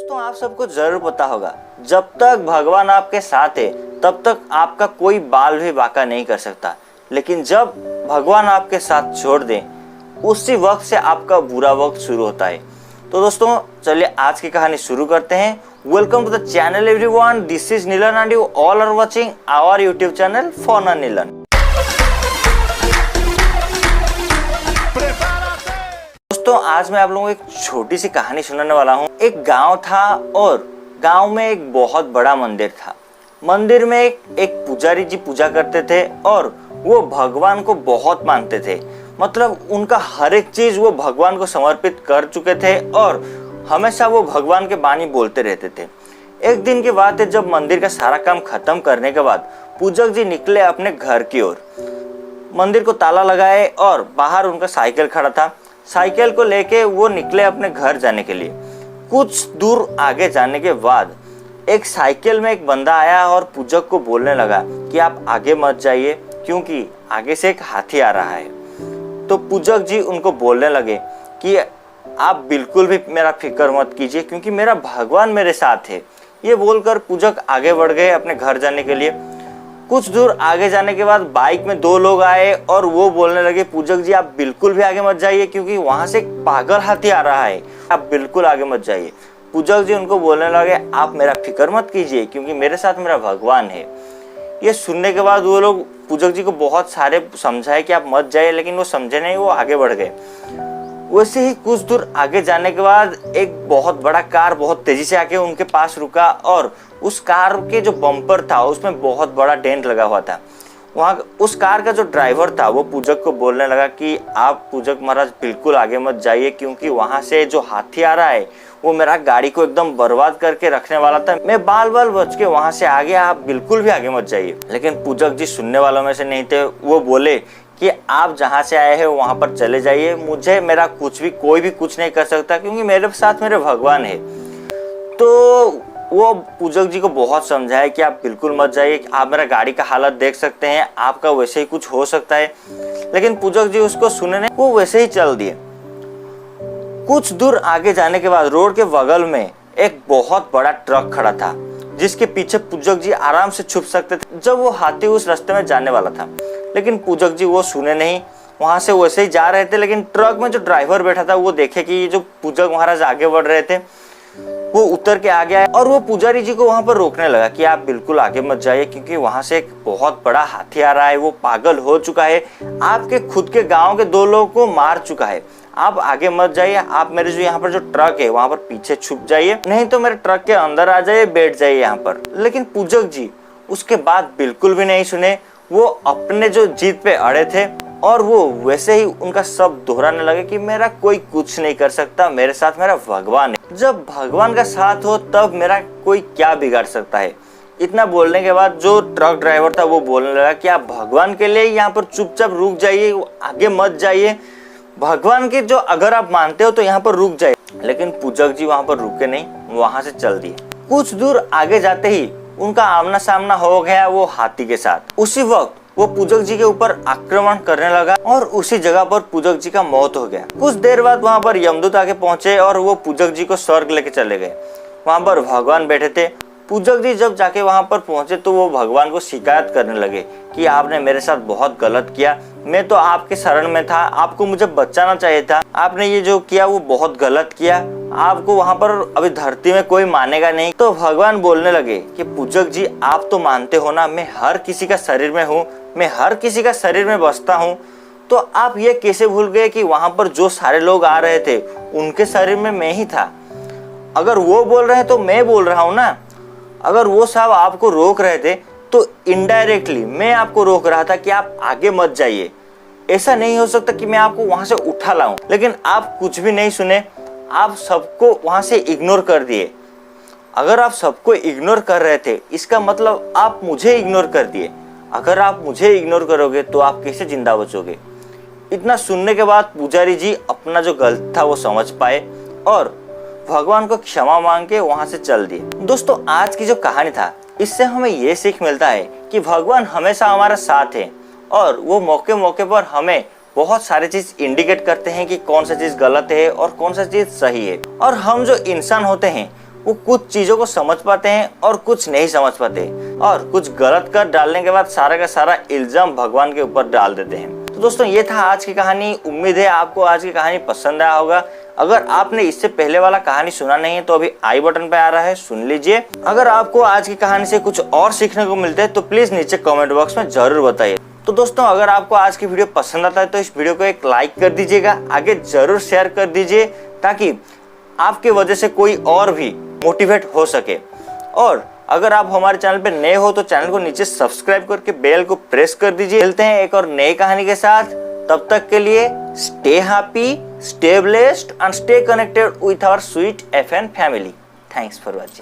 दोस्तों आप सबको जरूर पता होगा, जब तक भगवान आपके साथ है तब तक आपका कोई बाल भी बांका नहीं कर सकता, लेकिन जब भगवान आपके साथ छोड़ दे उसी वक्त से आपका बुरा वक्त शुरू होता है। तो दोस्तों चलिए आज की कहानी शुरू करते हैं। Welcome to the channel everyone, this is Neelan and you all are watching our YouTube channel fun Neelan. दोस्तों आज मैं आप लोगों को एक छोटी सी कहानी सुनाने वाला हूँ। एक गांव था और गांव में एक बहुत बड़ा मंदिर था। मंदिर में एक पुजारी जी पूजा करते थे और वो भगवान को बहुत मानते थे। मतलब उनका हर एक चीज वो भगवान को समर्पित कर चुके थे और हमेशा वो भगवान के बानी बोलते रहते थे। एक दिन की बात है, जब मंदिर का सारा काम खत्म करने के बाद पूजक जी निकले अपने घर की ओर। मंदिर को ताला लगाए और बाहर उनका साइकिल खड़ा था। साइकिल को लेके वो निकले अपने घर जाने के लिए। कुछ दूर आगे जाने के बाद एक साइकिल में एक बंदा आया और पूजक को बोलने लगा कि आप आगे मत जाइए क्योंकि आगे से एक हाथी आ रहा है। तो पूजक जी उनको बोलने लगे कि आप बिल्कुल भी मेरा फिक्र मत कीजिए क्योंकि मेरा भगवान मेरे साथ है। ये बोलकर पूजक आगे बढ़ गए अपने घर जाने के लिए। कुछ दूर आगे जाने के बाद बाइक में दो लोग आए और वो बोलने लगे, पूजक जी आप बिल्कुल भी आगे मत जाइए क्योंकि वहां से एक पागल हाथी आ रहा है, आप बिल्कुल आगे मत जाइए। पूजक जी उनको बोलने लगे, आप मेरा फिक्र मत कीजिए क्योंकि मेरे साथ मेरा भगवान है। ये सुनने के बाद वो लोग पूजक जी को बहुत सारे समझाए कि आप मत जाइए, लेकिन वो समझे नहीं, वो आगे बढ़ गए। वैसे ही कुछ दूर आगे जाने के बाद एक बहुत बड़ा कार बहुत तेजी से आके उनके पास रुका और उस कार के जो बम्पर था उसमें बहुत बड़ा डेंट लगा हुआ था। वहाँ उस कार का जो ड्राइवर था वो पूजक को बोलने लगा कि आप पूजक महाराज बिल्कुल आगे मत जाइए क्योंकि वहाँ से जो हाथी आ रहा है वो मेरा गाड़ी को एकदम बर्बाद करके रखने वाला था। मैं बाल बाल बच के वहाँ से आ गया, आप बिल्कुल भी आगे मत जाइए। लेकिन पूजक जी सुनने वालों में से नहीं थे। वो बोले कि आप जहाँ से आए हैं वहाँ पर चले जाइए, मुझे मेरा कोई भी कुछ नहीं कर सकता क्योंकि मेरे साथ मेरे भगवान है। तो वो पूजक जी को बहुत समझाया कि आप बिल्कुल मत जाइए, आप मेरा गाड़ी का हालत देख सकते हैं, आपका वैसे ही कुछ हो सकता है। लेकिन पूजक जी उसको सुने नहीं, वो वैसे ही चल दिए। कुछ दूर आगे जाने के बाद रोड के बगल में एक बहुत बड़ा ट्रक खड़ा था जिसके पीछे पूजक जी आराम से छुप सकते थे जब वो हाथी उस रास्ते में जाने वाला था। लेकिन पूजक जी वो सुने नहीं, वहां से वैसे ही जा रहे थे। लेकिन ट्रक में जो ड्राइवर बैठा था वो देखे कि जो पूजक महाराज आगे बढ़ रहे थे, वो उतर के आ गया और वो पुजारी जी को वहां पर रोकने लगा कि आप बिल्कुल आगे मत जाइए क्योंकि वहां से एक बहुत बड़ा हाथी आ रहा है, वो पागल हो चुका है, आपके खुद के गांव के दो लोगों को मार चुका है, आप आगे मत जाइए, आप मेरे जो यहाँ पर जो ट्रक है वहां पर पीछे छुप जाइए, नहीं तो मेरे ट्रक के अंदर आ जाइए, बैठ जाइए यहाँ पर। लेकिन पूजक जी उसके बाद बिल्कुल भी नहीं सुने। वो अपने जो जीत पे अड़े थे और वो वैसे ही उनका सब दोहराने लगे कि मेरा कोई कुछ नहीं कर सकता, मेरे साथ मेरा भगवान है, जब भगवान का साथ हो तब मेरा कोई क्या बिगाड़ सकता है। इतना बोलने के बाद जो ट्रक ड्राइवर था वो बोलने लगा कि आप भगवान के लिए यहाँ पर चुपचाप रुक जाइए, आगे मत जाइए, भगवान के जो अगर आप मानते हो तो यहाँ पर रुक जाइए। लेकिन पूजक जी वहां पर रुके नहीं, वहां से चल दिए। कुछ दूर आगे जाते ही उनका आमना सामना हो गया वो हाथी के साथ। उसी वक्त वो पूजक जी के ऊपर आक्रमण करने लगा और उसी जगह पर पूजक जी का मौत हो गया। कुछ देर बाद वहां पर यमदूत आके पहुंचे और वो पूजक जी को स्वर्ग लेके चले गए। वहां पर भगवान बैठे थे। पूजक जी जब जाके वहां पर पहुंचे तो वो भगवान को शिकायत करने लगे कि आपने मेरे साथ बहुत गलत किया, मैं तो आपके शरण में था, आपको मुझे बचाना चाहिए था, आपने ये जो किया वो बहुत गलत किया, आपको वहां पर अभी धरती में कोई मानेगा नहीं। तो भगवान बोलने लगे कि पूजक जी आप तो मानते हो ना, मैं हर किसी का शरीर में हूँ, मैं हर किसी का शरीर में बसता हूँ, तो आप ये कैसे भूल गए कि वहां पर जो सारे लोग आ रहे थे उनके शरीर में मैं ही था। अगर वो बोल रहे हैं तो मैं बोल रहा हूँ ना, अगर वो साहब आपको रोक रहे थे तो इनडायरेक्टली मैं आपको रोक रहा था कि आप आगे मत जाइए। ऐसा नहीं हो सकता कि मैं आपको वहां से उठा लाऊं, लेकिन आप कुछ भी नहीं सुने, आप सबको वहां से इग्नोर कर दिए। अगर आप सबको इग्नोर कर रहे थे इसका मतलब आप मुझे इग्नोर कर दिए। अगर आप मुझे इग्नोर करोगे तो आप कैसे जिंदा बचोगे। इतना सुनने के बाद पुजारी जी अपना जो गलत था वो समझ पाए और भगवान को क्षमा मांग के वहां से चल दिए। दोस्तों आज की जो कहानी था इससे हमें ये सीख मिलता है कि भगवान हमेशा हमारा साथ है और वो मौके मौके पर हमें बहुत सारी चीज इंडिकेट करते हैं कि कौन सा चीज गलत है और कौन सा चीज सही है। और हम जो इंसान होते हैं वो कुछ चीजों को समझ पाते हैं और कुछ नहीं समझ पाते, और कुछ गलत कर डालने के बाद सारा का सारा इल्जाम भगवान के ऊपर डाल देते हैं। तो दोस्तों ये था आज की कहानी। उम्मीद है आपको आज की कहानी पसंद आया होगा। अगर आपने इससे पहले वाला कहानी सुना नहीं है तो अभी आई बटन पे आ रहा है, सुन लीजिए। अगर आपको आज की कहानी से कुछ और सीखने को मिलता है तो प्लीज नीचे कमेंट बॉक्स में जरूर बताइए। तो दोस्तों अगर आपको आज की वीडियो पसंद आता है तो इस वीडियो को एक लाइक कर दीजिएगा, आगे जरूर शेयर कर दीजिए ताकि आपके वजह से कोई और भी मोटिवेट हो सके। और अगर आप हमारे चैनल पे नए हो तो चैनल को नीचे सब्सक्राइब करके बेल को प्रेस कर दीजिए। मिलते हैं एक और नई कहानी के साथ, तब तक के लिए stay happy, stay blessed and stay connected with our sweet FN family. Thanks for watching.